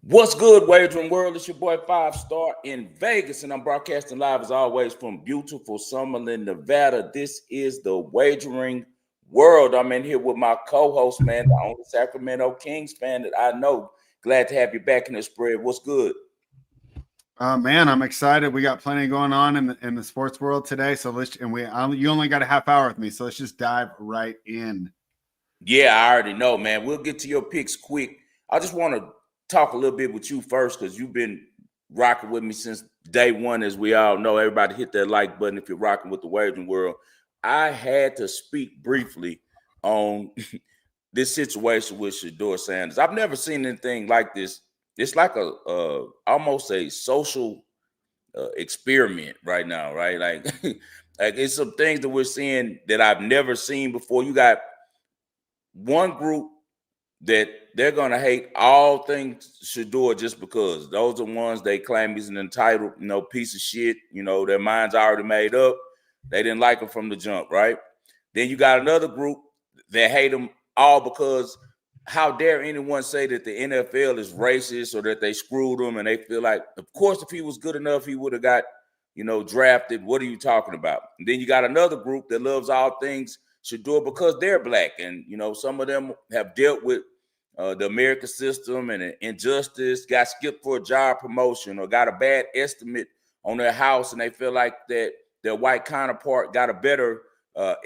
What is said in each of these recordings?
What's good, Wagering World? It's your boy Five Star in Vegas, and I'm broadcasting live as always from beautiful Summerlin, Nevada. This is the Wagering World. I'm in here with my co-host, man, the only Sacramento Kings fan that I know. Glad to have you back in the spread. What's good? Man, I'm excited. We got plenty going on in the sports world today. So you only got a half hour with me, so let's just dive right in. Yeah, I already know, man. We'll get to your picks quick. I just want to talk a little bit with you first because you've been rocking with me since day one, as we all know. Everybody hit that like button if you're rocking with the Wagering World. I had to speak briefly on this situation with Shedeur Sanders. I've never seen anything like this. It's like a almost a social experiment right now, right? Like, like it's some things that we're seeing that I've never seen before. You got one group that they're gonna hate all things Shedeur just because those are ones they claim he's an entitled, piece of shit. Their mind's already made up. They didn't like him from the jump, right? Then you got another group that hate him all because how dare anyone say that the NFL is racist or that they screwed him, and they feel like, of course, if he was good enough, he would have got, drafted. What are you talking about? And then you got another group that loves all things Shedeur because they're black, and some of them have dealt with the American system and injustice, got skipped for a job promotion or got a bad estimate on their house, and they feel like that their white counterpart got a better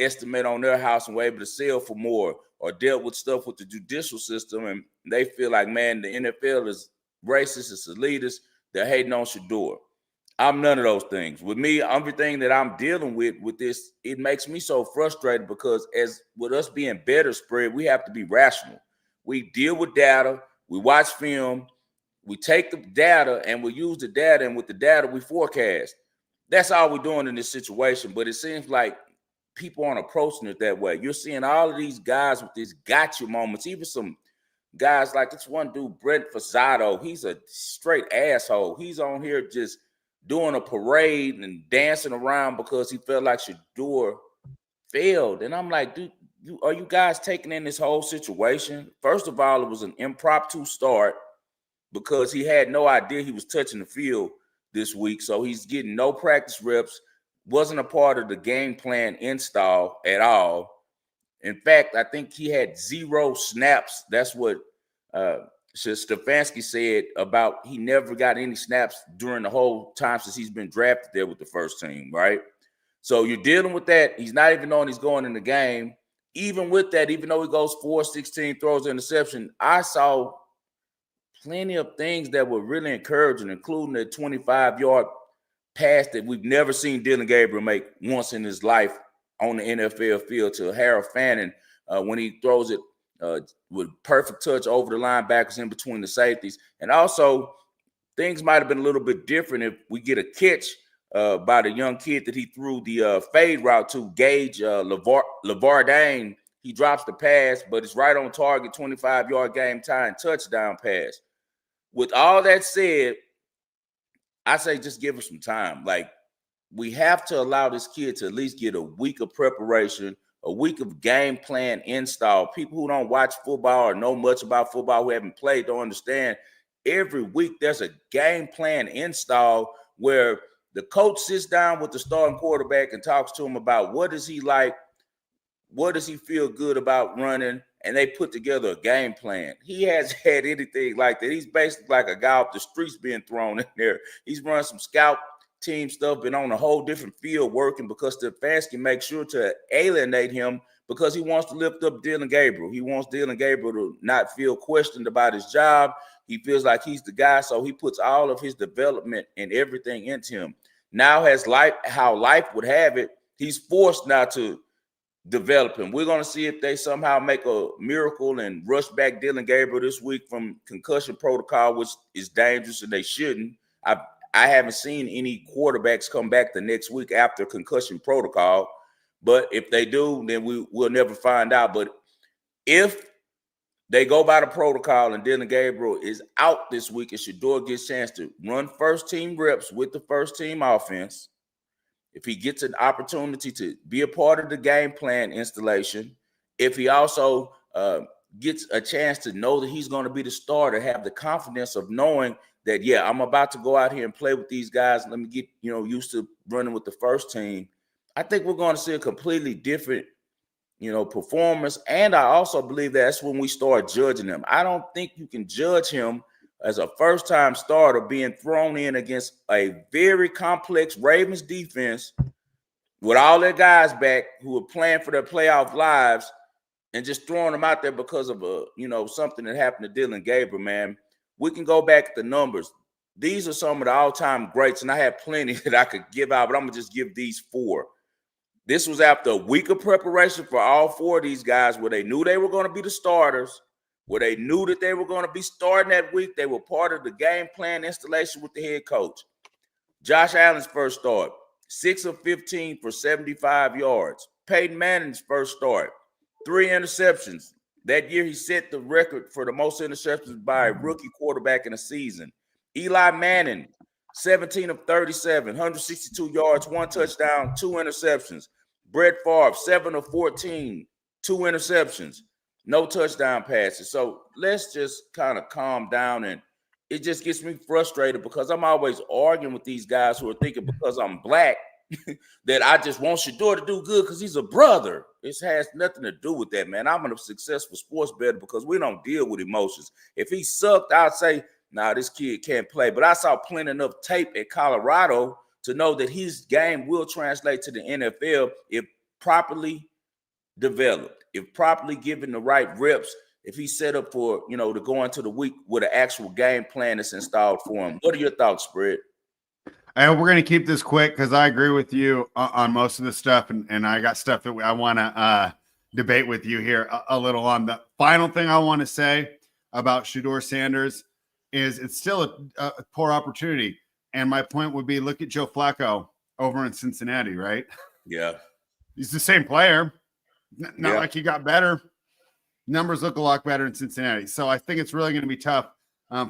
estimate on their house and were able to sell for more, or dealt with stuff with the judicial system, and they feel like, man, the NFL is racist, it's elitist, they're hating on Shedeur. I'm none of those things. With me, everything that I'm dealing with this, it makes me so frustrated because as with us being better spread, we have to be rational. We deal with data, we watch film, we take the data and we use the data, and with the data we forecast. That's all we're doing in this situation. But it seems like people aren't approaching it that way. You're seeing all of these guys with these gotcha moments, even some guys like this one dude, Brent Fasado. He's a straight asshole. He's on here just doing a parade and dancing around because he felt like Shedeur failed. And I'm like, dude, are you guys taking in this whole situation? First of all, it was an impromptu start because he had no idea he was touching the field this week. So he's getting no practice reps, wasn't a part of the game plan install at all. In fact, I think he had 0 snaps. That's what Stefanski said about he never got any snaps during the whole time since he's been drafted there with the first team, right? So you're dealing with that. He's not even knowing he's going in the game. Even with that, even though he goes 4-16, throws an interception, I saw plenty of things that were really encouraging, including the 25-yard pass that we've never seen Dylan Gabriel make once in his life on the NFL field to Harold Fannin when he throws it with perfect touch over the linebackers in between the safeties. And also, things might have been a little bit different if we get a catch by the young kid that he threw the fade route to, Gage Lavardane. He drops the pass, but it's right on target, 25-yard game-tying touchdown pass. With all that said, I say just give him some time. Like, we have to allow this kid to at least get a week of preparation, a week of game plan install. People who don't watch football or know much about football, who haven't played, don't understand. Every week there's a game plan install where the coach sits down with the starting quarterback and talks to him about what is he like, what does he feel good about running, and they put together a game plan. He hasn't had anything like that. He's basically like a guy off the streets being thrown in there. He's run some scout team stuff, been on a whole different field working because Stefanski makes sure to alienate him because he wants to lift up Dylan Gabriel. He wants Dylan Gabriel to not feel questioned about his job. He feels like he's the guy, so he puts all of his development and everything into him. Now, how life would have it, he's forced now to develop him. We're going to see if they somehow make a miracle and rush back Dylan Gabriel this week from concussion protocol, which is dangerous, and they shouldn't. I haven't seen any quarterbacks come back the next week after concussion protocol. But if they do, then we'll never find out. But if they go by the protocol and Dylan Gabriel is out this week and Shedeur gets a chance to run first-team reps with the first-team offense, if he gets an opportunity to be a part of the game plan installation, if he also gets a chance to know that he's going to be the starter, have the confidence of knowing that, yeah, I'm about to go out here and play with these guys. Let me get, used to running with the first team. I think we're going to see a completely different, performance. And I also believe that's when we start judging him. I don't think you can judge him as a first-time starter being thrown in against a very complex Ravens defense with all their guys back who are playing for their playoff lives and just throwing them out there because of something that happened to Dylan Gabriel, man. We can go back to the numbers. These are some of the all-time greats, and I have plenty that I could give out, but I'm going to just give these 4. This was after a week of preparation for all 4 of these guys where they knew they were going to be the starters, where they knew that they were going to be starting that week. They were part of the game plan installation with the head coach. Josh Allen's first start, 6 of 15 for 75 yards. Peyton Manning's first start, 3 interceptions. That year, he set the record for the most interceptions by a rookie quarterback in a season. Eli Manning, 17 of 37, 162 yards, 1 touchdown, 2 interceptions. Brett Favre, 7 of 14, 2 interceptions, no touchdown passes. So let's just kind of calm down. And it just gets me frustrated because I'm always arguing with these guys who are thinking because I'm black that I just want Shedeur to do good because he's a brother. It has nothing to do with that, man. I'm a successful sports bettor because we don't deal with emotions. If he sucked, I'd say, nah, this kid can't play. But I saw plenty enough tape at Colorado to know that his game will translate to the NFL if properly developed, if properly given the right reps, if he's set up for, to go into the week with an actual game plan that's installed for him. What are your thoughts, Spread? And we're going to keep this quick because I agree with you on most of the stuff. And I got stuff that I want to debate with you here a little on. The final thing I want to say about Shedeur Sanders is it's still a poor opportunity. And my point would be, look at Joe Flacco over in Cincinnati, right? Yeah. He's the same player. Not like he got better. Numbers look a lot better in Cincinnati. So I think it's really going to be tough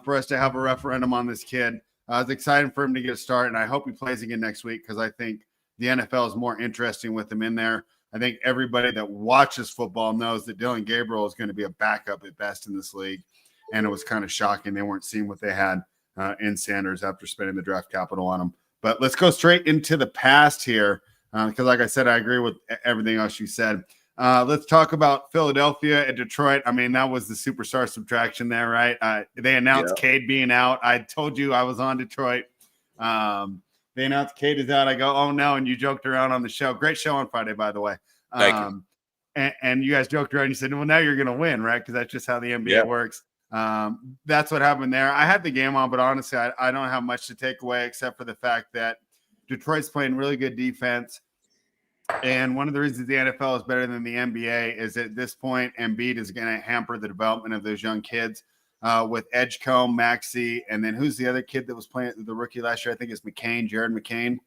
for us to have a referendum on this kid. It's exciting for him to get a start, and I hope he plays again next week because I think the NFL is more interesting with him in there. I think everybody that watches football knows that Dylan Gabriel is going to be a backup at best in this league, and it was kind of shocking they weren't seeing what they had in Sanders after spending the draft capital on him. But let's go straight into the past here because, like I said, I agree with everything else you said. Let's talk about Philadelphia and Detroit. I mean, that was the superstar subtraction there, right? They announced Cade being out. I told you I was on Detroit. They announced Cade is out. I go, oh, no, and you joked around on the show. Great show on Friday, by the way. Thank you. And you guys joked around. You said, well, now you're going to win, right? Because that's just how the NBA works. That's what happened there. I had the game on, but honestly, I don't have much to take away except for the fact that Detroit's playing really good defense. And one of the reasons the NFL is better than the NBA is at this point, Embiid is going to hamper the development of those young kids with Edgecombe, Maxey, and then who's the other kid that was playing the rookie last year? I think it's Jared McCain.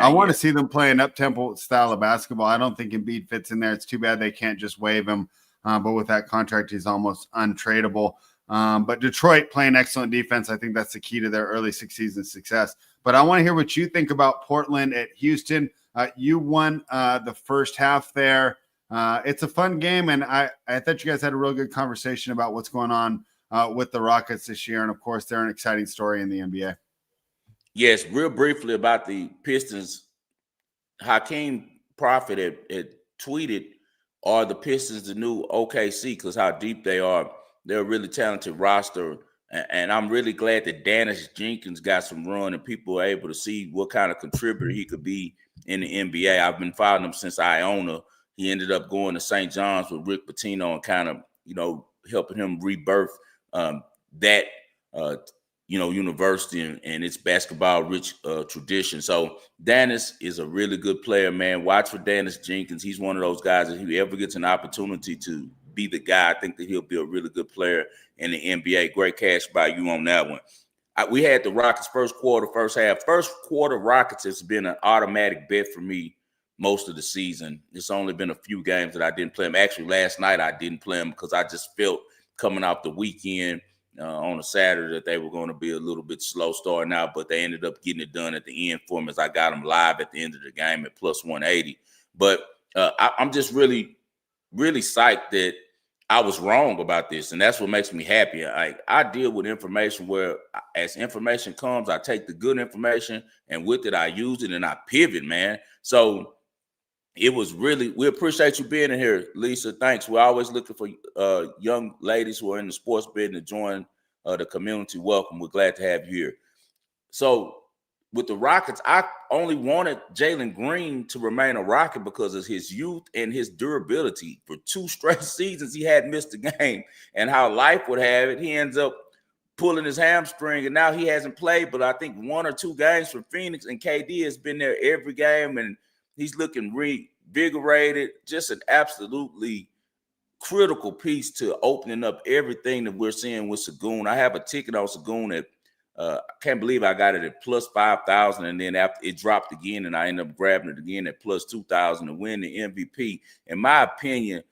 I want to see them play an up-tempo style of basketball. I don't think Embiid fits in there. It's too bad they can't just waive him. But with that contract, he's almost untradeable. But Detroit playing excellent defense. I think that's the key to their early season success. But I want to hear what you think about Portland at Houston. You won the first half there. It's a fun game, and I thought you guys had a real good conversation about what's going on with the Rockets this year. And, of course, they're an exciting story in the NBA. Yes, real briefly about the Pistons. Hakeem Prophet had tweeted, are the Pistons the new OKC? Because how deep they are. They're a really talented roster. And I'm really glad that Dennis Jenkins got some run and people are able to see what kind of contributor he could be in the NBA. I've been following him since Iona. He ended up going to St. John's with Rick Pitino and kind of, helping him rebirth that, university and its basketball-rich tradition. So Dennis is a really good player, man. Watch for Dennis Jenkins. He's one of those guys that if he ever gets an opportunity to be the guy, I think that he'll be a really good player in the NBA. Great cash value on that one. We had the Rockets first half. First quarter Rockets has been an automatic bet for me most of the season. It's only been a few games that I didn't play them. Actually, last night I didn't play them because I just felt coming off the weekend on a Saturday that they were going to be a little bit slow starting out, but they ended up getting it done at the end for me as I got them live at the end of the game at plus 180. But I'm just really, really psyched that I was wrong about this, and that's what makes me happy. I deal with information where, as information comes, I take the good information, and with it, I use it and I pivot, man. So it was really, we appreciate you being in here, Lisa. Thanks. We're always looking for young ladies who are in the sports business to join the community. Welcome. We're glad to have you here. So with the Rockets, I only wanted Jalen Green to remain a Rocket because of his youth and his durability. For 2 straight seasons, he had missed a game, and how life would have it, he ends up pulling his hamstring, and now he hasn't played, but I think 1 or 2 games for Phoenix, and KD has been there every game, and he's looking reinvigorated. Just an absolutely critical piece to opening up everything that we're seeing with Sagoon. I have a ticket on Sagoon at I can't believe I got it at plus 5,000, and then after it dropped again, and I ended up grabbing it again at plus 2,000 to win the MVP. In my opinion,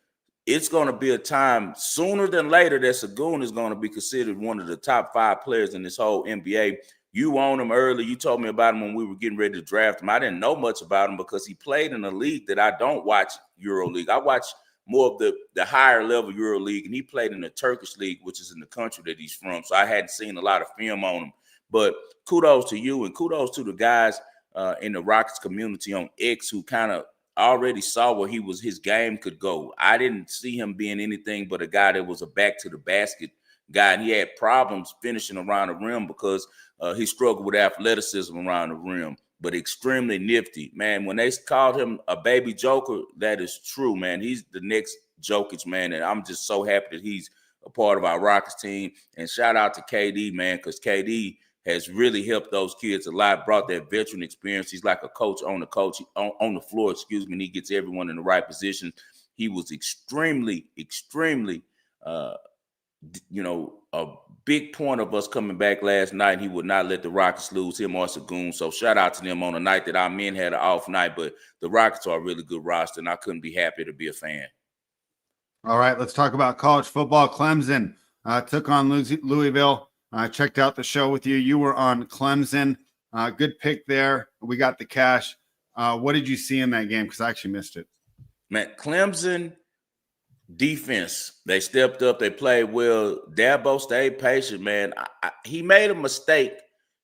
it's going to be a time sooner than later that Sagoon is going to be considered one of the top 5 players in this whole NBA. You own him early. You told me about him when we were getting ready to draft him. I didn't know much about him because he played in a league that I don't watch, EuroLeague. I watch more of the higher level EuroLeague, and he played in the Turkish league, which is in the country that he's from. So I hadn't seen a lot of film on him. But kudos to you, and kudos to the guys in the Rockets community on X who kind of already saw where his game could go. I didn't see him being anything but a guy that was a back to the basket guy, and he had problems finishing around the rim because he struggled with athleticism around the rim, but extremely nifty. Man, when they called him a baby joker, that is true, man. He's the next Jokic, man, and I'm just so happy that he's a part of our Rockets team. And shout out to KD, man, because KD has really helped those kids a lot, brought that veteran experience. He's like a coach on the floor, and he gets everyone in the right position. He was extremely, a big point of us coming back last night. He would not let the Rockets lose, him or Sagoon. So shout out to them on a night that our men had an off night, but the Rockets are a really good roster, and I couldn't be happy to be a fan. All right, let's talk about college football. Clemson took on Louisville. I checked out the show with you. You were on Clemson. Good pick there. We got the cash. What did you see in that game? Because I actually missed it. Man, Clemson defense, they stepped up. They played well. Dabo stayed patient, man. He made a mistake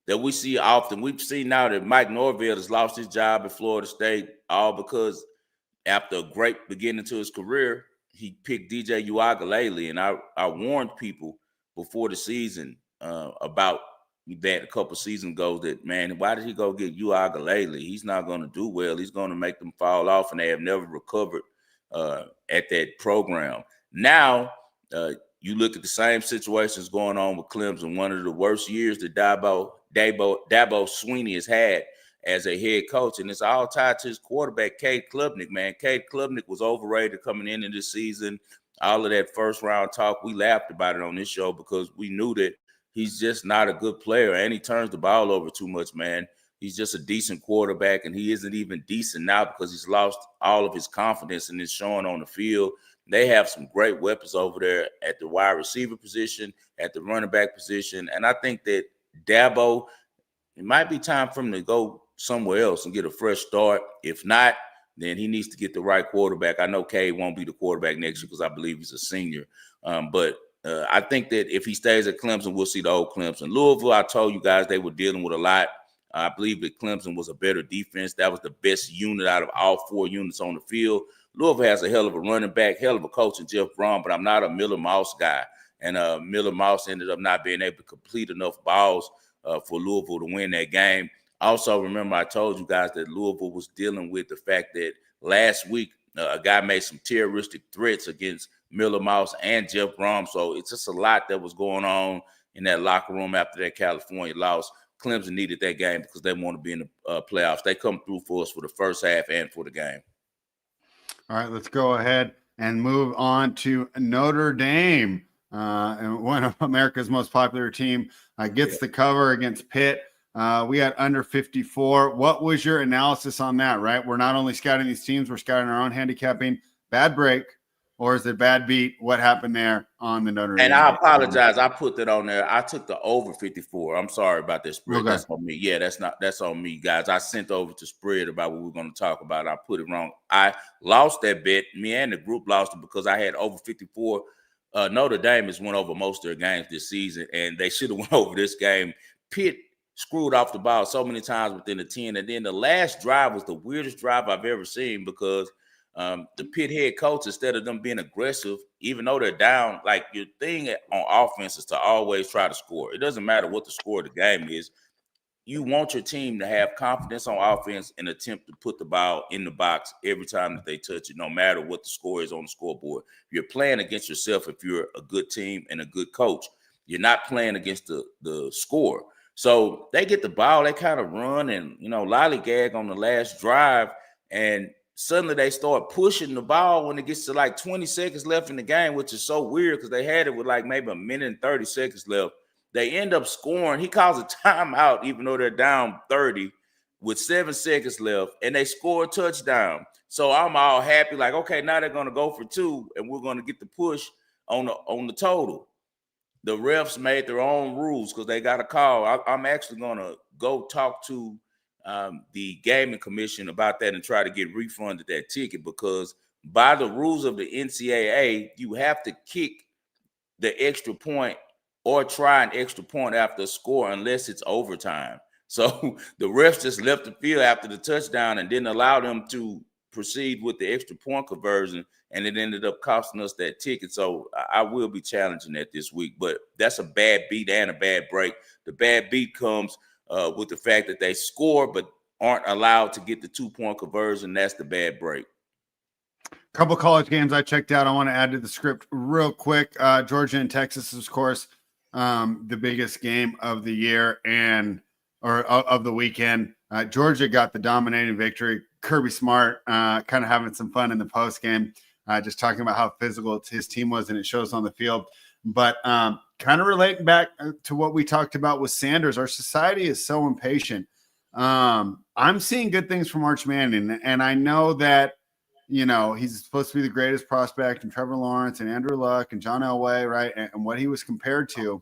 that we see often. We've seen now that Mike Norvell has lost his job at Florida State, all because after a great beginning to his career, he picked DJ Uiagalelei, and I warned people before the season about that a couple seasons ago that, man, why did he go get Uiagalelei? He's not going to do well. He's going to make them fall off, and they have never recovered at that program. Now, you look at the same situations going on with Clemson, one of the worst years that Dabo Swinney has had as a head coach, and it's all tied to his quarterback, Cade Klubnik, man. Cade Klubnik was overrated coming into this season. All of that first-round talk, we laughed about it on this show because we knew that he's just not a good player, and he turns the ball over too much, man. He's just a decent quarterback, and he isn't even decent now because he's lost all of his confidence, and it's showing on the field. They have some great weapons over there at the wide receiver position, at the running back position, and I think that Dabo, it might be time for him to go somewhere else and get a fresh start. If not, then he needs to get the right quarterback. I know Cade won't be the quarterback next year because I believe he's a senior, but I think that if he stays at Clemson, we'll see the old Clemson. Louisville, I told you guys they were dealing with a lot. I believe that Clemson was a better defense. That was the best unit out of all 4 units on the field. Louisville has a hell of a running back, hell of a coach in Jeff Brom, but I'm not a Miller Mouse guy. And Miller Mouse ended up not being able to complete enough balls for Louisville to win that game. Also, remember, I told you guys that Louisville was dealing with the fact that last week a guy made some terroristic threats against Miller Mouse and Jeff Brom. So it's just a lot that was going on in that locker room after that California loss. Clemson needed that game because they want to be in the playoffs. They come through for us for the first half and for the game. All right, let's go ahead and move on to Notre Dame. And one of America's most popular team gets the cover against Pitt. We had under 54. What was your analysis on that, right? We're not only scouting these teams, we're scouting our own handicapping. Bad break, or is it bad beat? What happened there on the Notre Dame? And I apologize. I put that on there. I took the over 54. I'm sorry about that spread. Okay. That's on me. Yeah, that's on me, guys. I sent over to spread about what we're going to talk about. I put it wrong. I lost that bet. Me and the group lost it because I had over 54 Notre Dame has went over most of their games this season, and they should have went over this game. Pitt screwed off the ball so many times within the 10, and then the last drive was the weirdest drive I've ever seen because the Pitt head coach, instead of them being aggressive, even though they're down, like your thing on offense is to always try to score. It doesn't matter what the score of the game is. You want your team to have confidence on offense and attempt to put the ball in the box every time that they touch it, no matter what the score is on the scoreboard. You're playing against yourself if you're a good team and a good coach. You're not playing against the score. So they get the ball, they kind of run and, lollygag on the last drive, and suddenly they start pushing the ball when it gets to like 20 seconds left in the game, which is so weird because they had it with like maybe a minute and 30 seconds left. They end up scoring. He calls a timeout, even though they're down 30 with 7 seconds left, and they score a touchdown. So I'm all happy, like, okay, now they're going to go for 2, and we're going to get the push on the total. The refs made their own rules because they got a call. I'm actually going to go talk to the gaming commission about that and try to get refunded that ticket, because by the rules of the NCAA, you have to kick the extra point or try an extra point after a score unless it's overtime. So the refs just left the field after the touchdown and didn't allow them to proceed with the extra point conversion, and it ended up costing us that ticket. So I will be challenging that this week, but that's a bad beat and a bad break. The bad beat comes with the fact that they score but aren't allowed to get the 2-point conversion. That's the bad break. Couple college games I checked out. I want to add to the script real quick. Georgia and Texas, of course, the biggest game of the year or of the weekend. Georgia got the dominating victory. Kirby Smart kind of having some fun in the post game, just talking about how physical his team was, and it shows on the field. But kind of relating back to what we talked about with Sanders, our society is so impatient. I'm seeing good things from Arch Manning, and I know that he's supposed to be the greatest prospect, and Trevor Lawrence and Andrew Luck and John Elway, right? And what he was compared to.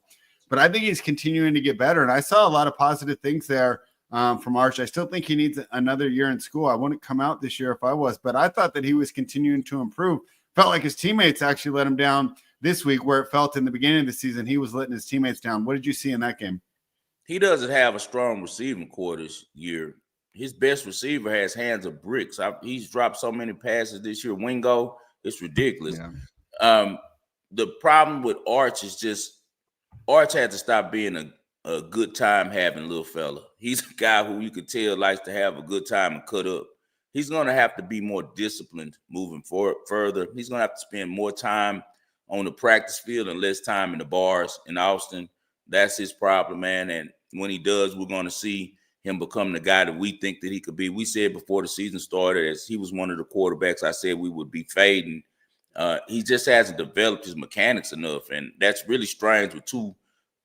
But I think he's continuing to get better. And I saw a lot of positive things there from Arch. I still think he needs another year in school. I wouldn't come out this year if I was, but I thought that he was continuing to improve. Felt like his teammates actually let him down this week, where it felt in the beginning of the season he was letting his teammates down. What did you see in that game? He doesn't have a strong receiving core this year. His best receiver has hands of bricks. He's dropped so many passes this year. Wingo, it's ridiculous. Yeah. The problem with Arch is just Arch had to stop being a good time having little fella. He's a guy who you could tell likes to have a good time and cut up. He's going to have to be more disciplined moving further. He's going to have to spend more time on the practice field and less time in the bars in Austin. That's his problem, man. And when he does, we're going to see him become the guy that we think that he could be. We said before the season started, as he was one of the quarterbacks I said we would be fading. He just hasn't developed his mechanics enough, and that's really strange with two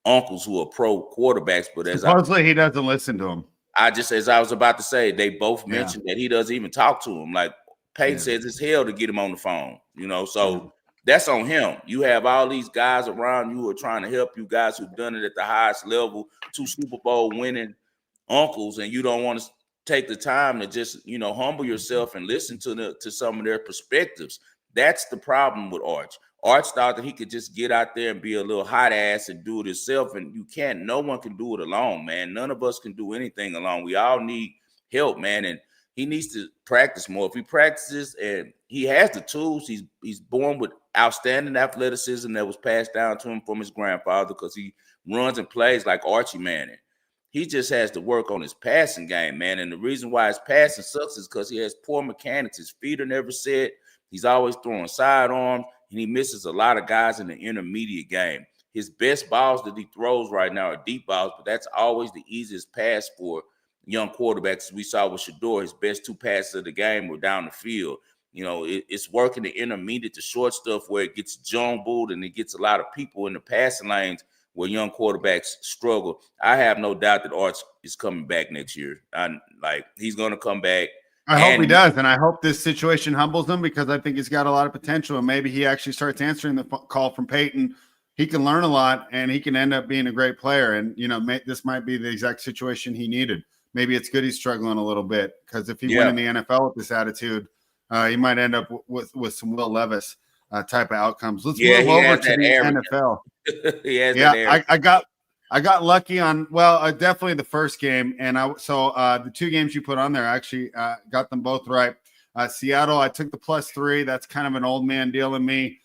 uncles who are pro quarterbacks. But supposedly he doesn't listen to him. As I was about to say, they both mentioned that he doesn't even talk to him. Like Peyton says, it's hell to get him on the phone, So that's on him. You have all these guys around you who are trying to help you, guys who've done it at the highest level, 2 Super Bowl winning uncles, and you don't want to take the time to just humble yourself and listen to some of their perspectives. That's the problem with Arch. Arch thought that he could just get out there and be a little hot ass and do it himself, and you can't. No one can do it alone, man. None of us can do anything alone. We all need help, man, and he needs to practice more. If he practices, and he has the tools, he's born with outstanding athleticism that was passed down to him from his grandfather, because he runs and plays like Archie Manning. He just has to work on his passing game, man. And the reason why his passing sucks is because he has poor mechanics. His feet are never set. He's always throwing sidearms, and he misses a lot of guys in the intermediate game. His best balls that he throws right now are deep balls, but that's always the easiest pass for young quarterbacks. We saw with Shedeur, his best 2 passes of the game were down the field. It's working the intermediate to short stuff where it gets jumbled and it gets a lot of people in the passing lanes where young quarterbacks struggle. I have no doubt that Arch is coming back next year. He's going to come back. I hope he does, and I hope this situation humbles him, because I think he's got a lot of potential, and maybe he actually starts answering the call from Peyton. He can learn a lot, and he can end up being a great player, and, this might be the exact situation he needed. Maybe it's good he's struggling a little bit, because if he went in the NFL with this attitude, he might end up with some Will Levis. type of outcomes. Let's Yeah, move he over has to that the arrogance. NFL. He has that Yeah, arrogance. I got lucky on definitely the first game, and the two games you put on there, I actually got them both right. Seattle, I took the +3. That's kind of an old man deal in me.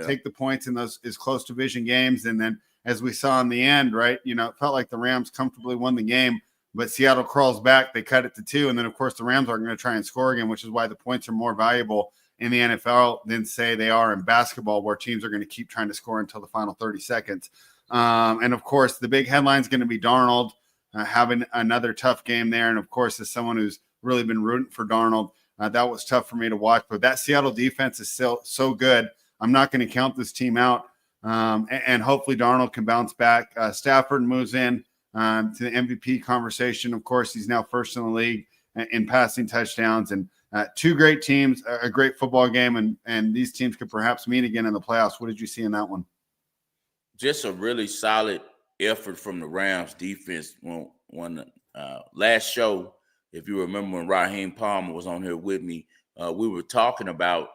Take the points in those is close division games, and then as we saw in the end, right? It felt like the Rams comfortably won the game, but Seattle crawls back. They cut it to 2, and then of course the Rams aren't going to try and score again, which is why the points are more valuable in the NFL than say they are in basketball, where teams are going to keep trying to score until the final 30 seconds. And of course, the big headline is going to be Darnold having another tough game there. And of course, as someone who's really been rooting for Darnold, that was tough for me to watch. But that Seattle defense is still so good. I'm not going to count this team out. And hopefully Darnold can bounce back. Stafford moves in to the MVP conversation. Of course, he's now first in the league in passing touchdowns. And two great teams, a great football game, and these teams could perhaps meet again in the playoffs. What did you see in that one? Just a really solid effort from the Rams defense. When last show, if you remember when Raheem Palmer was on here with me, we were talking about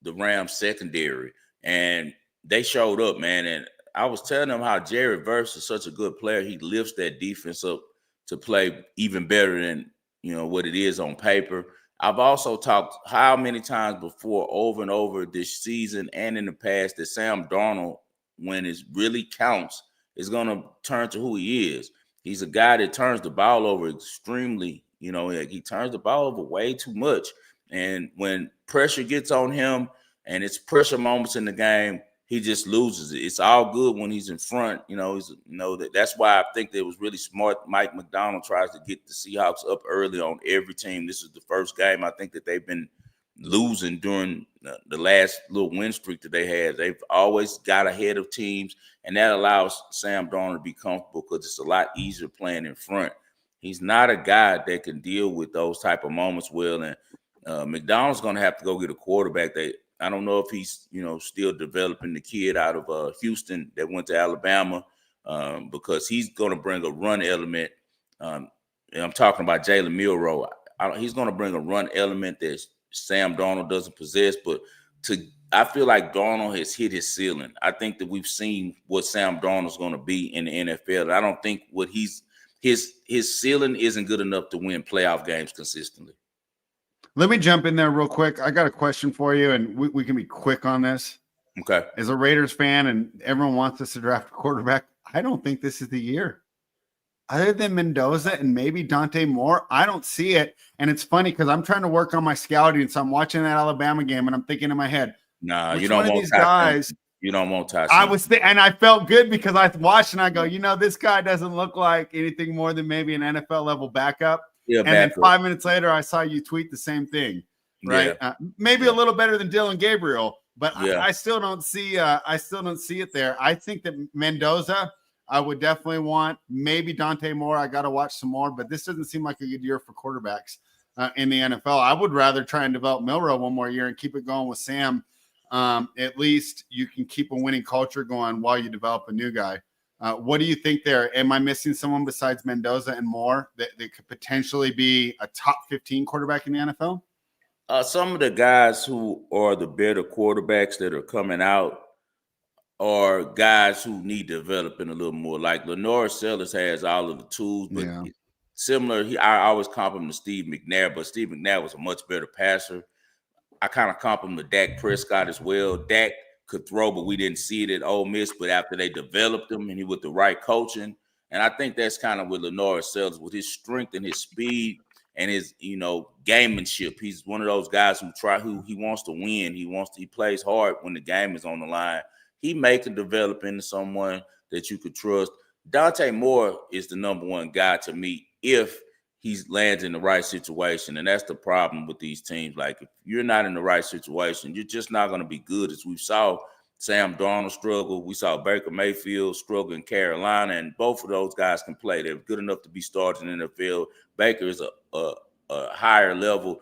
the Rams secondary, and they showed up, man. And I was telling them how Jared Verse is such a good player. He lifts that defense up to play even better than what it is on paper. I've also talked how many times before, over and over this season and in the past, that Sam Darnold, when it really counts, is going to turn to who he is. He's a guy that turns the ball over extremely, he turns the ball over way too much. And when pressure gets on him and it's pressure moments in the game, he just loses it. It's all good when he's in front. That's why I think that it was really smart. Mike McDonald tries to get the Seahawks up early on every team. This is the first game I think that they've been losing during the last little win streak that they had. They've always got ahead of teams, and that allows Sam Darnold to be comfortable because it's a lot easier playing in front. He's not a guy that can deal with those type of moments well, and McDonald's going to have to go get a quarterback. I don't know if he's, still developing the kid out of Houston that went to Alabama, because he's going to bring a run element. And I'm talking about Jalen Milroe. He's going to bring a run element that Sam Darnold doesn't possess, but I feel like Darnold has hit his ceiling. I think that we've seen what Sam Darnold's going to be in the NFL. I don't think what his ceiling isn't good enough to win playoff games consistently. Let me jump in there real quick. I got a question for you, and we can be quick on this. Okay. As a Raiders fan, and everyone wants us to draft a quarterback, I don't think this is the year. Other than Mendoza and maybe Dante Moore, I don't see it. And it's funny because I'm trying to work on my scouting, so I'm watching that Alabama game, and I'm thinking in my head, nah, which you don't one of want these guys? You don't want Tyson. And I felt good because I watched and I go, this guy doesn't look like anything more than maybe an NFL level backup. Yeah, and then 5 minutes later, I saw you tweet the same thing, right? Yeah. Maybe a little better than Dylan Gabriel, but yeah. I still don't see. I still don't see it there. I think that Mendoza, I would definitely want. Maybe Dante Moore. I got to watch some more, but this doesn't seem like a good year for quarterbacks in the NFL. I would rather try and develop Milroe one more year and keep it going with Sam. At least you can keep a winning culture going while you develop a new guy. What do you think there? Am I missing someone besides Mendoza and Moore that could potentially be a top 15 quarterback in the NFL? Some of the guys who are the better quarterbacks that are coming out are guys who need developing a little more. Like Lenore Sellers has all of the tools, but similar. I always comp him to Steve McNair, but Steve McNair was a much better passer. I kind of comp him to Dak Prescott as well. Dak could throw, but we didn't see it at Ole Miss. But after they developed him and he with the right coaching, and I think that's kind of with Lenore Sellers, with his strength and his speed and his, gamemanship. He's one of those guys who he wants to win. He plays hard when the game is on the line. He may can develop into someone that you could trust. Dante Moore is the number one guy to me if he lands in the right situation. And that's the problem with these teams. Like, if you're not in the right situation, you're just not going to be good. As we saw Sam Darnold struggle. We saw Baker Mayfield struggle in Carolina, and both of those guys can play. They're good enough to be starting in the NFL. Baker is a higher level,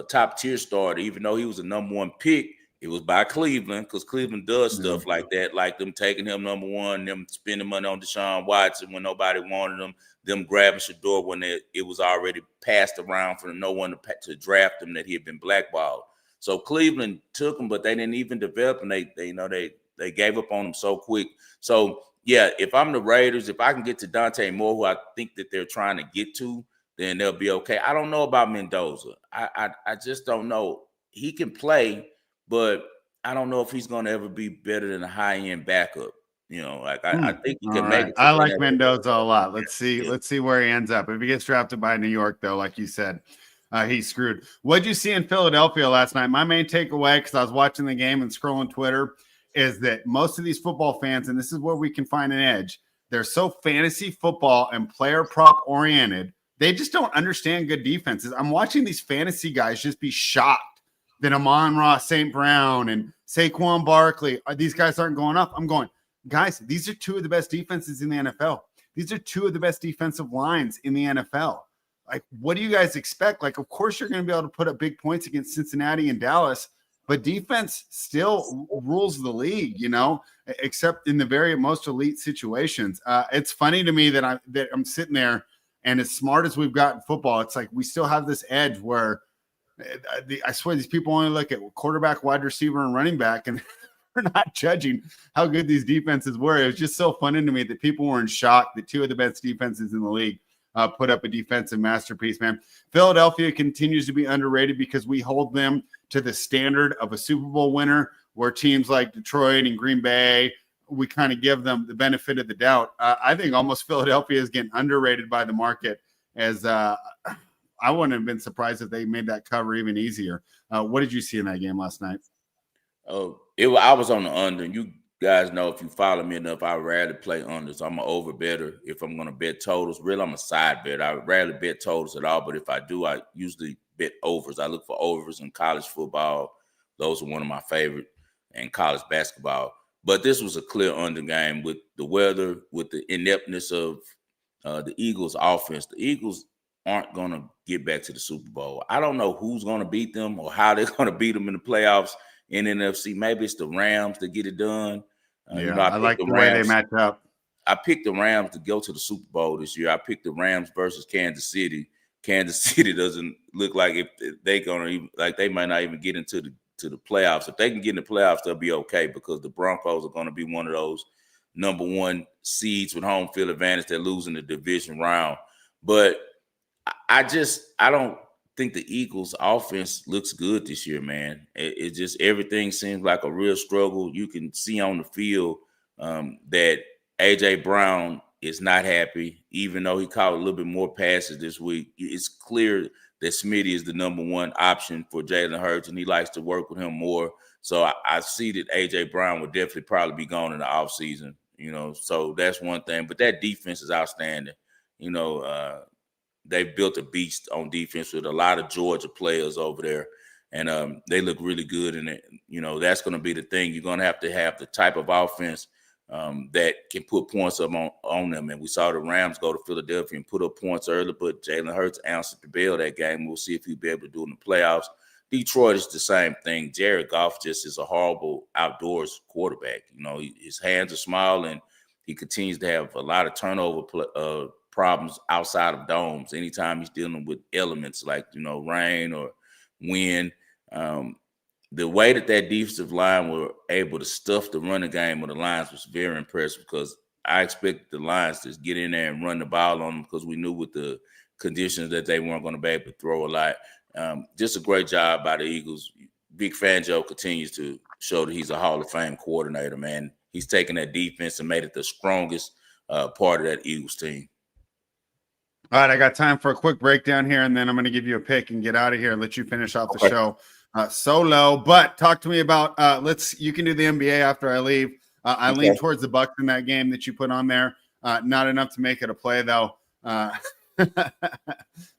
top tier starter, even though he was a number one pick. It was by Cleveland, because Cleveland does stuff like that, like them taking him number one, them spending money on Deshaun Watson when nobody wanted him, them grabbing Shedeur when it was already passed around for no one to draft him, that he had been blackballed. So Cleveland took him, but they didn't even develop, and they gave up on him so quick. So yeah, if I'm the Raiders, if I can get to Dante Moore, who I think that they're trying to get to, then they'll be okay. I don't know about Mendoza. I just don't know. He can play, but I don't know if he's going to ever be better than a high-end backup. I think he All can make right. it to I the like NFL. Mendoza a lot. Let's see. Yeah. Let's see where he ends up. If he gets drafted by New York, though, like you said, he's screwed. What'd you see in Philadelphia last night? My main takeaway, because I was watching the game and scrolling Twitter, is that most of these football fans, and this is where we can find an edge, they're so fantasy football and player prop oriented. They just don't understand good defenses. I'm watching these fantasy guys just be shocked that Amon-Ra St. Brown and Saquon Barkley, these guys aren't going up. I'm going, guys, these are two of the best defenses in the NFL. These are two of the best defensive lines in the NFL. Like, what do you guys expect? Like, of course, you're going to be able to put up big points against Cincinnati and Dallas, but defense still rules the league, except in the very most elite situations. It's funny to me that I'm sitting there, and as smart as we've got in football, it's like we still have this edge where I swear these people only look at quarterback, wide receiver, and running back, and we're not judging how good these defenses were. It was just so funny to me that people were in shock that two of the best defenses in the league put up a defensive masterpiece, man. Philadelphia continues to be underrated because we hold them to the standard of a Super Bowl winner, where teams like Detroit and Green Bay, we kind of give them the benefit of the doubt. I think almost Philadelphia is getting underrated by the market, as I wouldn't have been surprised if they made that cover even easier. What did you see in that game last night? I was on the under. You guys know, if you follow me enough, I rarely play unders. I'm an over better if I'm going to bet totals. Really, I'm a side bet. I rarely bet totals at all, but if I do, I usually bet overs. I look for overs in college football. Those are one of my favorite, and college basketball. But this was a clear under game with the weather, with the ineptness of the Eagles' offense. The Eagles aren't going to get back to the Super Bowl. I don't know who's going to beat them or how they're going to beat them in the playoffs in NFC. Maybe it's the Rams to get it done. I like the way they match up. I picked the Rams to go to the Super Bowl this year. I picked the Rams versus Kansas City. Kansas City doesn't look like if they're gonna even, like, they might not even get into the playoffs. If they can get in the playoffs, they'll be okay, because the Broncos are going to be one of those number one seeds with home field advantage. They're losing the division round. But I don't think the Eagles offense looks good this year, man. It just, everything seems like a real struggle. You can see on the field that A.J. Brown is not happy, even though he caught a little bit more passes this week. It's clear that Smitty is the number one option for Jalen Hurts, and he likes to work with him more. So I see that A.J. Brown would definitely probably be gone in the offseason, so that's one thing. But that defense is outstanding. They've built a beast on defense with a lot of Georgia players over there, and they look really good. And that's going to be the thing. You're going to have the type of offense that can put points up on them. And we saw the Rams go to Philadelphia and put up points early, but Jalen Hurts answered the bell that game. We'll see if he'll be able to do it in the playoffs. Detroit is the same thing. Jared Goff just is a horrible outdoors quarterback. His hands are small, and he continues to have a lot of turnover problems outside of domes. Anytime he's dealing with elements like, rain or wind, the way that defensive line were able to stuff the running game of the Lions was very impressive, because I expected the Lions to get in there and run the ball on them, because we knew with the conditions that they weren't going to be able to throw a lot. Just a great job by the Eagles. Vic Fangio continues to show that he's a Hall of Fame coordinator, man. He's taken that defense and made it the strongest part of that Eagles team. All right, I got time for a quick breakdown here, and then I'm going to give you a pick and get out of here and let you finish off the show solo. But talk to me about you can do the NBA after I leave. I lean towards the Bucks in that game that you put on there. Not enough to make it a play, though.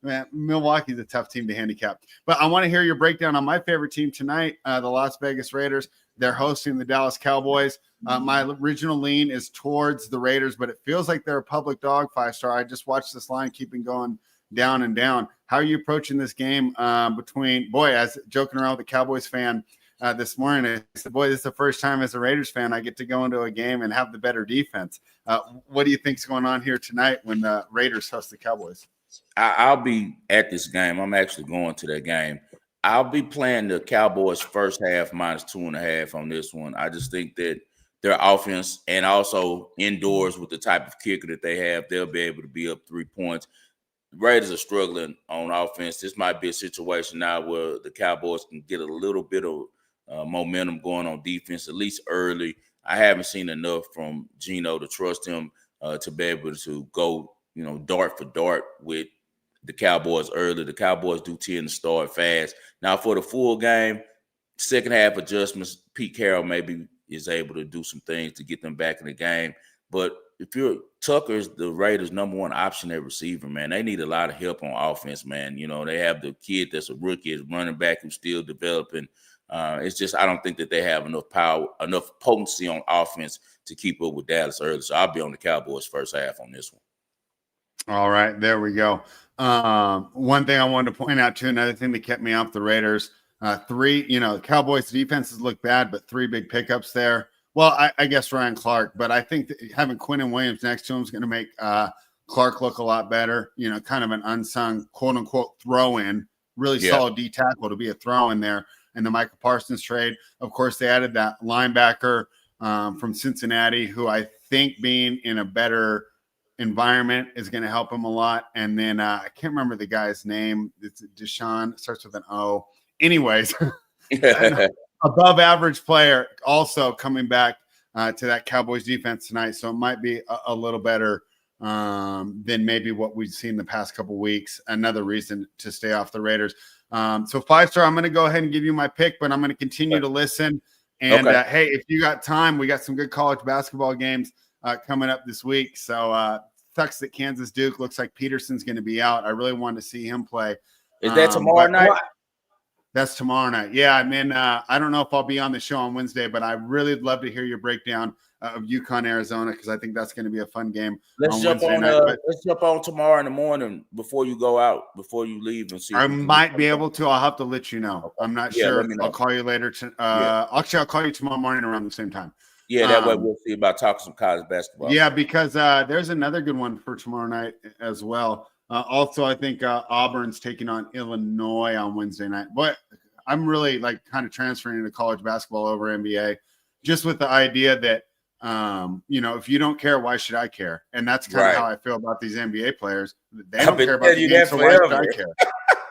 Man, Milwaukee's a tough team to handicap. But I want to hear your breakdown on my favorite team tonight, the Las Vegas Raiders. They're hosting the Dallas Cowboys. My original lean is towards the Raiders, but it feels like they're a public dog, 5-star. I just watched this line keeping going down and down. How are you approaching this game as joking around with a Cowboys fan this morning? I said, this is the first time as a Raiders fan I get to go into a game and have the better defense. What do you think's going on here tonight when the Raiders host the Cowboys? I'll be at this game. I'm actually going to that game. I'll be playing the Cowboys first half -2.5 on this one. I just think that their offense and also indoors with the type of kicker that they have, they'll be able to be up 3 points. The Raiders are struggling on offense. This might be a situation now where the Cowboys can get a little bit of momentum going on defense, at least early. I haven't seen enough from Geno to trust him to be able to go, dart for dart with the Cowboys early. The Cowboys do tend to start fast. Now, for the full game, second half adjustments, Pete Carroll maybe is able to do some things to get them back in the game. But if you're Tucker's the Raiders' #1 option at receiver, man, they need a lot of help on offense, man. They have the kid that's a rookie, is running back who's still developing. It's just I don't think that they have enough power, enough potency on offense to keep up with Dallas early. So I'll be on the Cowboys first half on this one. All right, there we go. One thing I wanted to point out too, another thing that kept me off the Raiders, the Cowboys defenses look bad, but 3 big pickups there. Well, I guess Ryan Clark, but I think that having Quinnen Williams next to him is going to make Clark look a lot better. Kind of an unsung quote unquote throw-in, really solid D tackle to be a throw-in there. And the Michael Parsons trade, of course, they added that linebacker from Cincinnati, who I think being in a better environment is going to help him a lot. And then I can't remember the guy's name. It's Deshaun, starts with an O. Anyways, above average player also coming back to that Cowboys defense tonight. So it might be a little better than maybe what we've seen the past couple of weeks. Another reason to stay off the Raiders. So 5-star, I'm going to go ahead and give you my pick, but I'm going to continue to listen. And hey, if you got time, we got some good college basketball games coming up this week. So sucks that Kansas Duke looks like Peterson's going to be out. I really want to see him play. Is that tomorrow night? That's tomorrow night. Yeah, and then I don't know if I'll be on the show on Wednesday, but I really would love to hear your breakdown of UConn, Arizona, because I think that's going to be a fun game. Let's jump on tomorrow in the morning before you go out, before you leave, and see. I might be able to. I'll have to let you know. I'm not sure. I'll call you later. Actually, I'll call you tomorrow morning around the same time. Yeah, that way we'll see about talking some college basketball. Yeah, because there's another good one for tomorrow night as well. Also, I think Auburn's taking on Illinois on Wednesday night. But I'm really kind of transferring into college basketball over NBA, just with the idea that, if you don't care, why should I care? And that's kind of how I feel about these NBA players. They don't care about the game, so why should I care?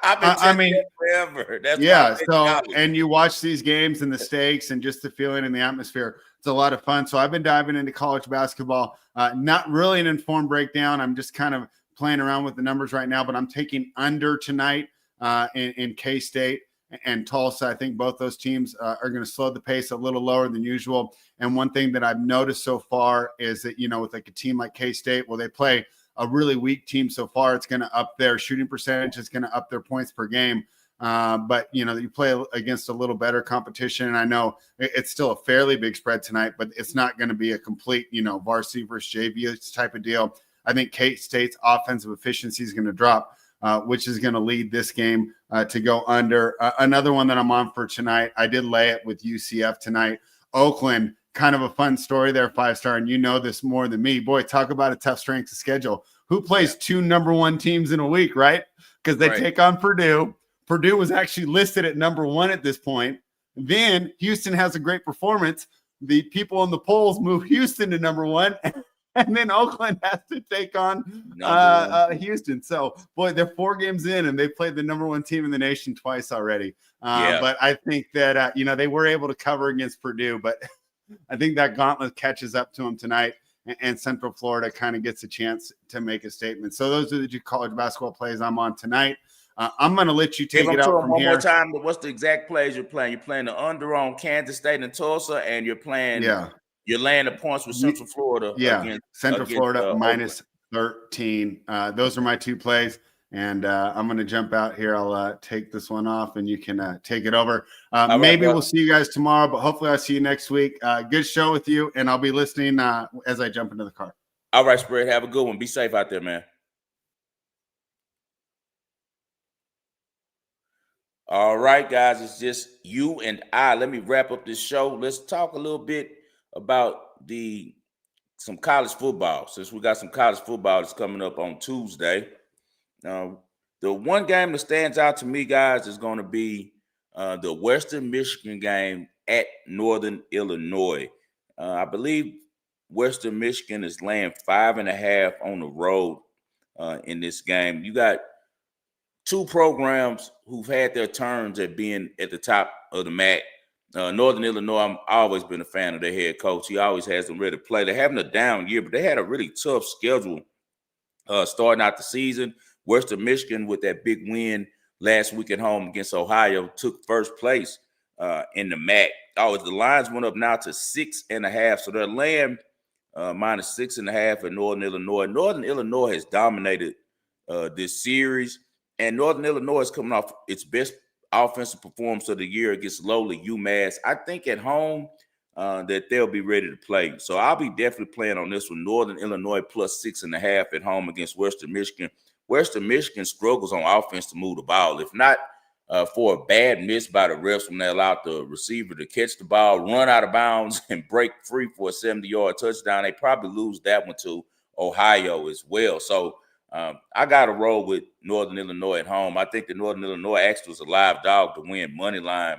I've been telling you forever. That's and you watch these games and the stakes and just the feeling and the atmosphere. It's a lot of fun. So I've been diving into college basketball. Not really an informed breakdown. I'm just kind of playing around with the numbers right now, but I'm taking under tonight in K-State and Tulsa. I think both those teams are going to slow the pace a little lower than usual. And one thing that I've noticed so far is that, with a team like K-State, they play a really weak team so far. It's going to up their shooting percentage. It's going to up their points per game. But, you play against a little better competition. And I know it's still a fairly big spread tonight, but it's not going to be a complete, varsity versus JV type of deal. I think K-State's offensive efficiency is going to drop, which is going to lead this game to go under. Another one that I'm on for tonight, I did lay it with UCF tonight. Oakland, kind of a fun story there, 5-star, and you know this more than me. Boy, talk about a tough strength of schedule. Who plays 2 #1 teams in a week, right? Because they take on Purdue. Purdue was actually listed at #1 at this point. Then Houston has a great performance. The people in the polls move Houston to #1. And then Oakland has to take on Houston. So, boy, they're 4 games in, and they played the #1 team in the nation twice already. But I think that, they were able to cover against Purdue. But I think that gauntlet catches up to them tonight, and Central Florida kind of gets a chance to make a statement. So those are the 2 college basketball plays I'm on tonight. I'm going to let you take it out from one here. More time. What's the exact plays you're playing? You're playing the under on Kansas State and Tulsa, and you're playing You're laying the points with Central Florida. Central Florida minus 13. Those are my 2 plays. And I'm going to jump out here. I'll take this one off, and you can take it over. Maybe we'll see you guys tomorrow, but hopefully I'll see you next week. Good show with you, and I'll be listening as I jump into the car. All right, Spread. Have a good one. Be safe out there, man. All right, guys. It's just you and I. Let me wrap up this show. Let's talk a little bit about some college football, since we got some college football that's coming up on Tuesday. The one game that stands out to me, guys, is going to be the Western Michigan game at Northern Illinois. I believe Western Michigan is laying 5.5 on the road in this game. You got two programs who've had their turns at being at the top of the MAC. Northern Illinois, I've always been a fan of their head coach. He always has them ready to play. They're having a down year, but they had a really tough schedule starting out the season. Western Michigan, with that big win last week at home against Ohio, took first place in the MAC. Oh, the lines went up now to 6.5, so they're laying minus 6.5 at Northern Illinois. Northern Illinois has dominated this series, and Northern Illinois is coming off its best offensive performance of the year against lowly UMass. I think at home that they'll be ready to play. So I'll be definitely playing on this one. Northern Illinois plus 6.5 at home against Western Michigan. Western Michigan struggles on offense to move the ball. If not for a bad miss by the refs when they allowed the receiver to catch the ball, run out of bounds, and break free for a 70-yard touchdown, they probably lose that one to Ohio as well. So I got to roll with Northern Illinois at home. I think that Northern Illinois actually was a live dog to win money line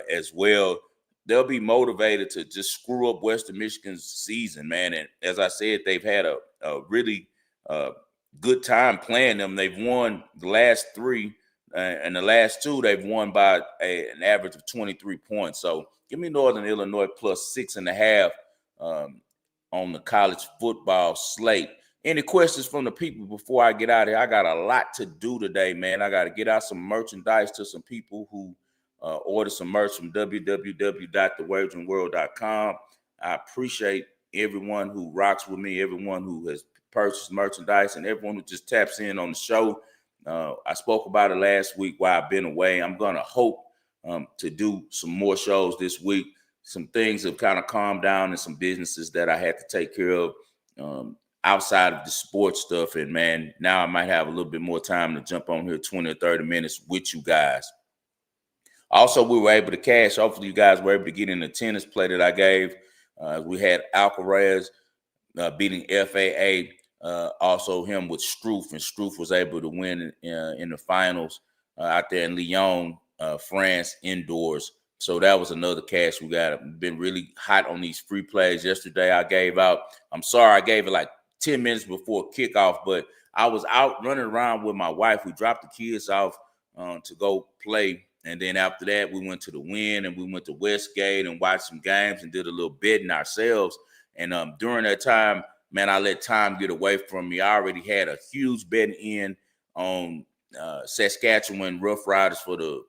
as well. They'll be motivated to just screw up Western Michigan's season, man. And as I said, they've had a really good time playing them. They've won the last three, and the last two they've won by an average of 23 points. So give me Northern Illinois plus 6.5 on the college football slate. Any questions from the people before I get out of here? I got a lot to do today, man. I got to get out some merchandise to some people who order some merch from www.thewageringworld.com. I appreciate everyone who rocks with me, everyone who has purchased merchandise, and everyone who just taps in on the show. I spoke about it last week while I've been away. I'm going to hope to do some more shows this week. Some things have kind of calmed down and some businesses that I had to take care of outside of the sports stuff. And, man, now I might have a little bit more time to jump on here 20 or 30 minutes with you guys. Also, we were able to cash. Hopefully, you guys were able to get in the tennis play that I gave. We had Alcaraz beating FAA. Also, him with Struff, and Struff was able to win in the finals out there in Lyon, France, indoors. So that was another cash we got. Been really hot on these free plays. Yesterday, I gave out. I'm sorry, I gave it like 10 minutes before kickoff, but I was out running around with my wife. We dropped the kids off to go play. And then after that, we went to the Wynn and we went to Westgate and watched some games and did a little betting ourselves. And during that time, man, I let time get away from me. I already had a huge betting in on Saskatchewan Rough Riders for the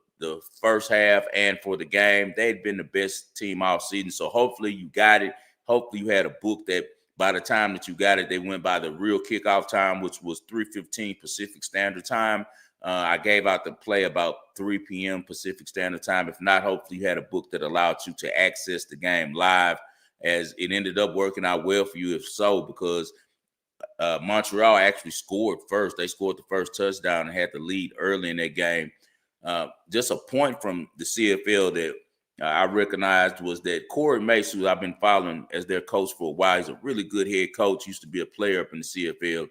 first half and for the game. They'd been the best team all season. So hopefully you got it. Hopefully you had a book that by the time that you got it, they went by the real kickoff time, which was 3:15 Pacific Standard Time. I gave out the play about 3 p.m. Pacific Standard Time. If not, hopefully you had a book that allowed you to access the game live, as it ended up working out well for you, if so, because Montreal actually scored first. They scored the first touchdown and had the lead early in that game. Just a point from the CFL that I recognized was that Corey Mace, who I've been following as their coach for a while, he's a really good head coach, used to be a player up in the CFL.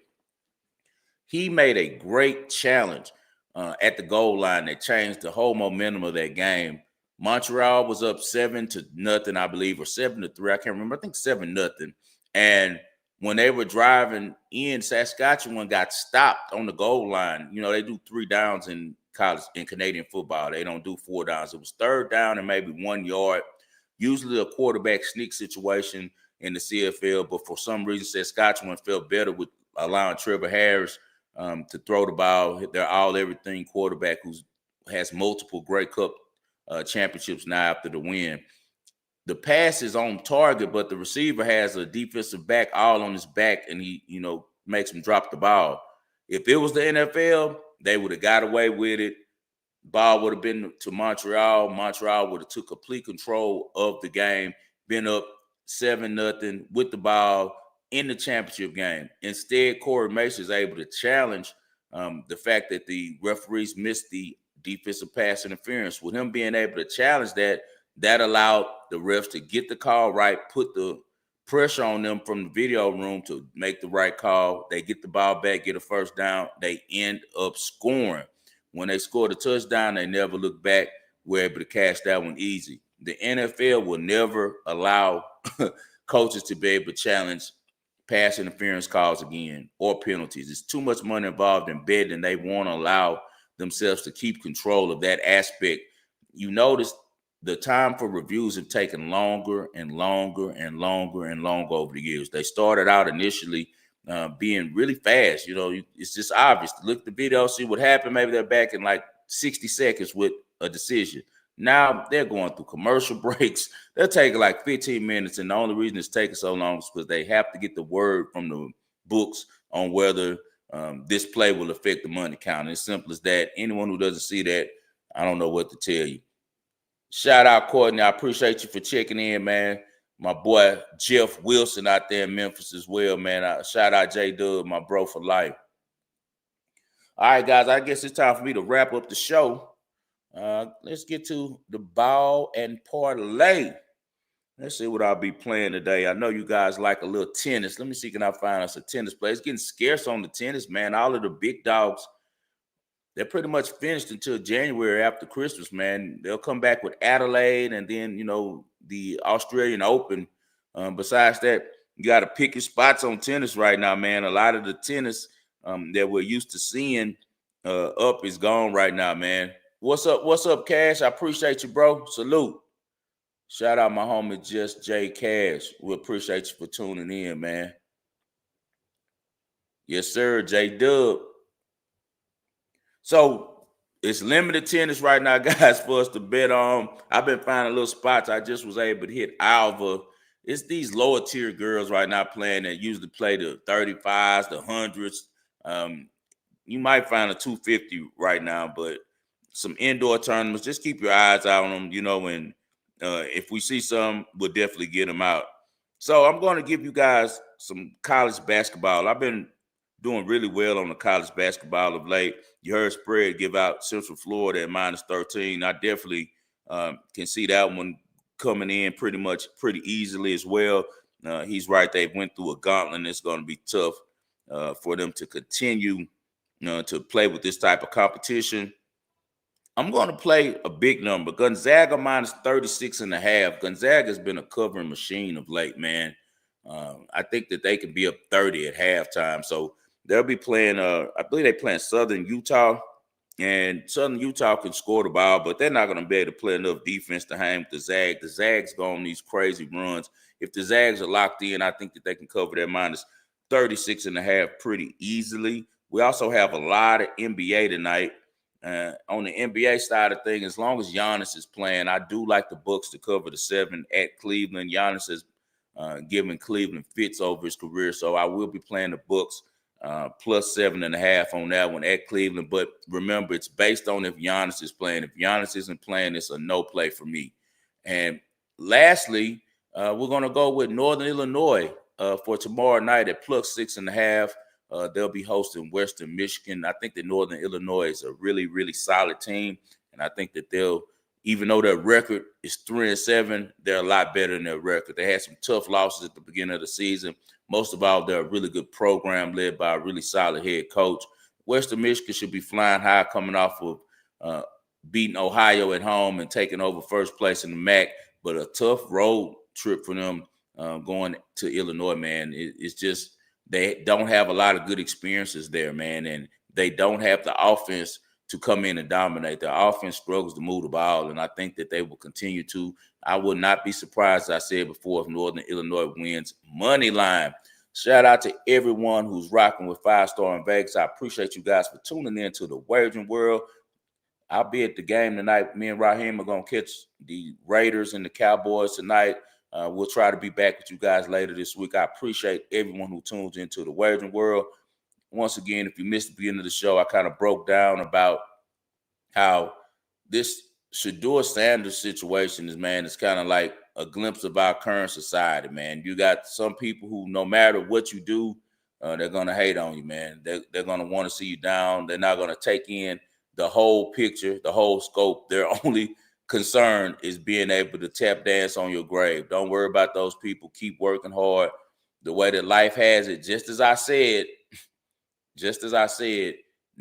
He made a great challenge at the goal line that changed the whole momentum of that game. Montreal was up 7-0, I believe, or 7-3. I can't remember. I think 7-0. And when they were driving in, Saskatchewan got stopped on the goal line. You know, they do 3 downs in college, in Canadian football. They don't do 4 downs. It was 3rd down and maybe 1 yard, usually a quarterback sneak situation in the CFL. But for some reason, Saskatchewan felt better with allowing Trevor Harris to throw the ball. They're all-everything quarterback who has multiple Grey Cup championships now after the win. The pass is on target, but the receiver has a defensive back all on his back, and he, makes him drop the ball. If it was the NFL, they would have got away with it. Ball would have been to Montreal. Montreal would have took complete control of the game, been up 7-0 with the ball in the championship game. Instead, Corey Mason is able to challenge the fact that the referees missed the defensive pass interference. With him being able to challenge that allowed the refs to get the call right, put the pressure on them from the video room to make the right call. They get the ball back, get a first down. They end up scoring. When they scored a touchdown, they never looked back. we're able to cash that one easy. The NFL will never allow coaches to be able to challenge pass interference calls again or penalties. There's too much money involved in betting, and they won't allow themselves to keep control of that aspect. You notice the time for reviews have taken longer and longer and longer and longer over the years. They started out initially being really fast. It's just obvious. Look at the video, see what happened. Maybe they're back in like 60 seconds with a decision. Now they're going through commercial breaks. They're taking like 15 minutes, and the only reason it's taking so long is because they have to get the word from the books on whether this play will affect the money count. As simple as that. Anyone who doesn't see that, I don't know what to tell you. Shout out, Courtney. I appreciate you for checking in, man. My boy Jeff Wilson out there in Memphis as well, man. Shout out J-Dub, my bro for life. All right, guys, I guess it's time for me to wrap up the show. Let's get to the ball and parlay. Let's see what I'll be playing today. I know you guys like a little tennis. Let me see, can I find us a tennis play? It's getting scarce on the tennis, man. All of the big dogs, they're pretty much finished until January after Christmas, man. They'll come back with Adelaide and then, the Australian Open. Besides that, you got to pick your spots on tennis right now, man. A lot of the tennis that we're used to seeing up is gone right now, man. What's up, Cash? I appreciate you, bro. Salute. Shout out my homie, Just J Cash. We appreciate you for tuning in, man. Yes, sir, J-Dub. So it's limited tennis right now, guys, for us to bet on. I've been finding little spots. I just was able to hit Alva. It's these lower tier girls right now playing that usually play the 35s, the 100s. You might find a 250 right now, but some indoor tournaments, just keep your eyes out on them, and if we see some, we'll definitely get them out. So I'm going to give you guys some college basketball. I've been doing really well on the college basketball of late. You heard Spread give out Central Florida at -13. I definitely can see that one coming in pretty easily as well. He's right. They went through a gauntlet, and it's going to be tough for them to continue to play with this type of competition. I'm going to play a big number. Gonzaga -36.5. Gonzaga has been a covering machine of late, man. I think that they can be up 30 at halftime. So they'll be playing, I believe they're playing Southern Utah. And Southern Utah can score the ball, but they're not going to be able to play enough defense to hang with the Zags. The Zags go on these crazy runs. If the Zags are locked in, I think that they can cover their -36.5 pretty easily. We also have a lot of NBA tonight. On the NBA side of things, as long as Giannis is playing, I do like the Bucks to cover the 7 at Cleveland. Giannis has given Cleveland fits over his career, so I will be playing the Bucks +7.5 on that one at Cleveland. But remember, it's based on if Giannis is playing. If Giannis isn't playing, it's a no play for me. And lastly, we're going to go with Northern Illinois for tomorrow night at +6.5. They'll be hosting Western Michigan. I think that Northern Illinois is a really, really solid team. And I think that they'll, even though their record is 3-7, they're a lot better than their record. They had some tough losses at the beginning of the season. Most of all, they're a really good program led by a really solid head coach. Western Michigan should be flying high coming off of beating Ohio at home and taking over first place in the MAC. But a tough road trip for them going to Illinois, man. It's just they don't have a lot of good experiences there, man. And they don't have the offense to come in and dominate. Their offense struggles to move the ball, and I think that they will continue to. I would not be surprised, as I said before, if Northern Illinois wins money line. Shout out to everyone who's rocking with 5-Star in Vegas. I appreciate you guys for tuning in to the Wagering World. I'll be at the game tonight. Me and Raheem are going to catch the Raiders and the Cowboys tonight. We'll try to be back with you guys later this week. I appreciate everyone who tunes into the Wagering World. Once again, if you missed the beginning of the show, I kind of broke down about how this Shedeur Sanders situation is, man, it's kind of like a glimpse of our current society, man. You got some people who, no matter what you do, they're going to hate on you, man. They're going to want to see you down. They're not going to take in the whole picture, the whole scope. Their only concern is being able to tap dance on your grave. Don't worry about those people. Keep working hard. The way that life has it, just as I said,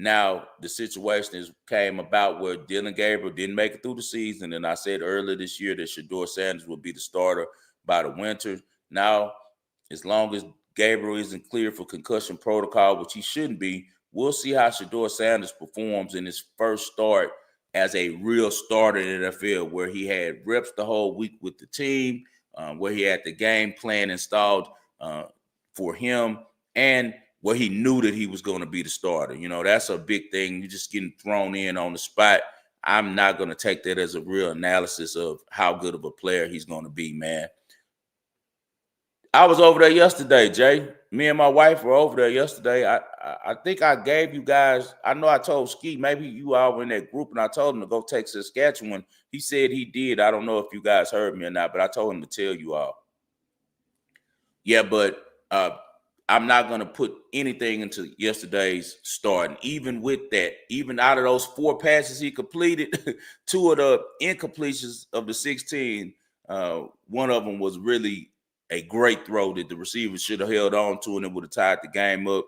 Now the situation came about where Dylan Gabriel didn't make it through the season, and I said earlier this year that Shedeur Sanders would be the starter by the winter. Now, as long as Gabriel isn't cleared for concussion protocol, which he shouldn't be, we'll see how Shedeur Sanders performs in his first start as a real starter in the NFL, where he had reps the whole week with the team, where he had the game plan installed for him, and where he knew that he was going to be the starter. You know, that's a big thing. You're just getting thrown in on the spot. I'm not going to take that as a real analysis of how good of a player he's going to be, man. I was over there yesterday, Jay. Me and my wife were over there yesterday. I think I gave you guys, I know I told Ski, maybe you all were in that group, and I told him to go take Saskatchewan. He said he did. I don't know if you guys heard me or not, but I told him to tell you all. Yeah, but I'm not going to put anything into yesterday's start. And even with that, even out of those 4 passes he completed, 2 of the incompletions of the 16, one of them was really a great throw that the receivers should have held on to, and it would have tied the game up.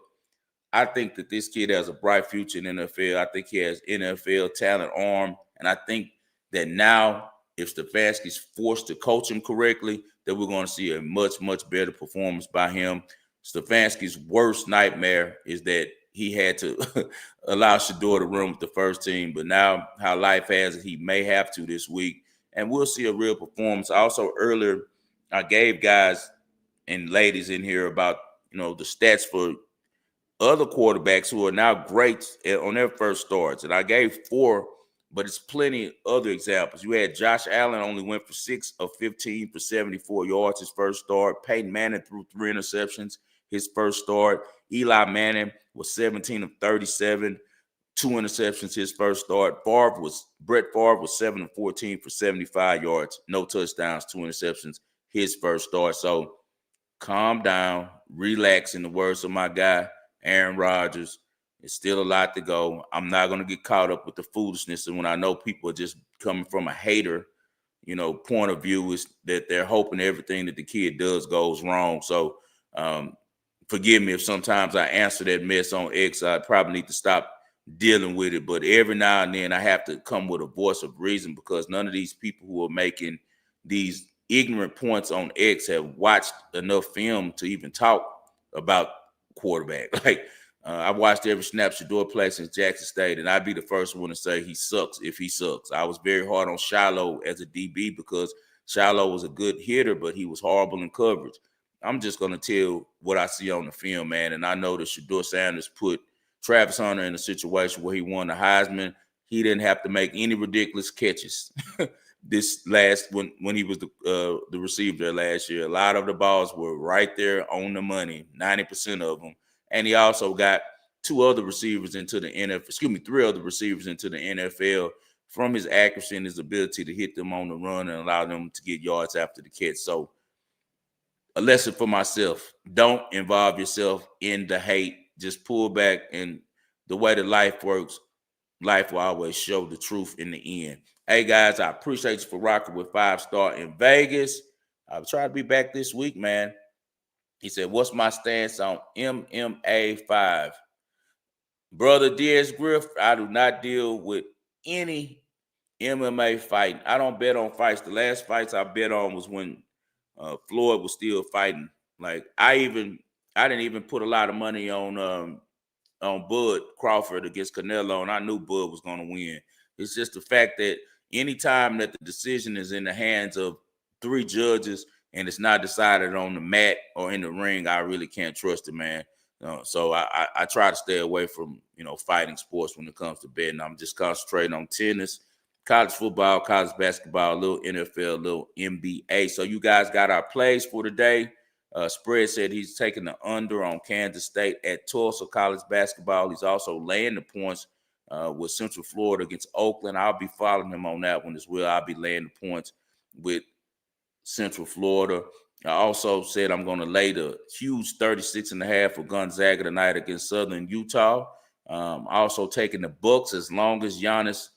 I think that this kid has a bright future in the NFL. I think he has NFL talent, arm, and I think that now if Stefanski's forced to coach him correctly, that we're going to see a much, much better performance by him. Stefanski's worst nightmare is that he had to allow Shedeur to run with the first team, but now how life has it, he may have to this week, and we'll see a real performance. Also, earlier, I gave guys and ladies in here about, you know, the stats for other quarterbacks who are now great on their first starts, and I gave 4, but it's plenty other examples. You had Josh Allen only went for 6 of 15 for 74 yards his first start. Peyton Manning threw 3 interceptions his first start. Eli Manning was 17 of 37, 2 interceptions his first start. Brett Favre was 7 of 14 for 75 yards, no touchdowns, 2 interceptions his first start. So calm down, relax, in the words of my guy Aaron Rodgers. It's still a lot to go. I'm not going to get caught up with the foolishness. And when I know people are just coming from a hater, you know, point of view, is that they're hoping everything that the kid does goes wrong. So forgive me if sometimes I answer that mess on X. I probably need to stop dealing with it. But every now and then I have to come with a voice of reason, because none of these people who are making these ignorant points on X have watched enough film to even talk about quarterback. Like, I watched every snap Shedeur played since Jackson State, and I'd be the first one to say he sucks if he sucks. I was very hard on Shiloh as a DB because Shiloh was a good hitter, but he was horrible in coverage. I'm just going to tell what I see on the film, man, and I know that Shedeur Sanders put Travis Hunter in a situation where he won the Heisman. He didn't have to make any ridiculous catches this last when he was the receiver last year. A lot of the balls were right there on the money, 90% of them. And he also got 3 other receivers into the NFL from his accuracy and his ability to hit them on the run and allow them to get yards after the catch. So a lesson for myself: don't involve yourself in the hate. Just pull back, and the way that life works, life will always show the truth in the end. Hey, guys, I appreciate you for rocking with 5 Star in Vegas. I'll try to be back this week, man. He said, what's my stance on MMA 5? Brother Diaz Griff, I do not deal with any MMA fighting. I don't bet on fights. The last fights I bet on was when Floyd was still fighting. Like, I didn't even put a lot of money on Bud Crawford against Canelo, and I knew Bud was going to win. It's just the fact that anytime that the decision is in the hands of 3 judges and it's not decided on the mat or in the ring, I really can't trust it, man. So I try to stay away from, fighting sports when it comes to betting. I'm just concentrating on tennis, college football, college basketball, a little NFL, a little NBA. So you guys got our plays for today. Spread said he's taking the under on Kansas State at Tulsa college basketball. He's also laying the points with Central Florida against Oakland. I'll be following him on that one as well. I'll be laying the points with Central Florida. I also said I'm going to lay the huge 36.5 for Gonzaga tonight against Southern Utah. Also taking the Bucks as long as Giannis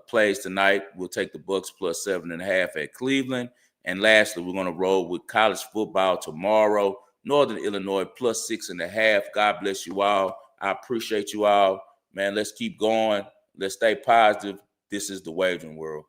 plays tonight. We'll take the Bucks plus 7.5 at Cleveland. And lastly, we're going to roll with college football tomorrow. Northern Illinois plus 6.5. God bless you all. I appreciate you all. man, let's keep going. Let's stay positive. This is the Wagering World.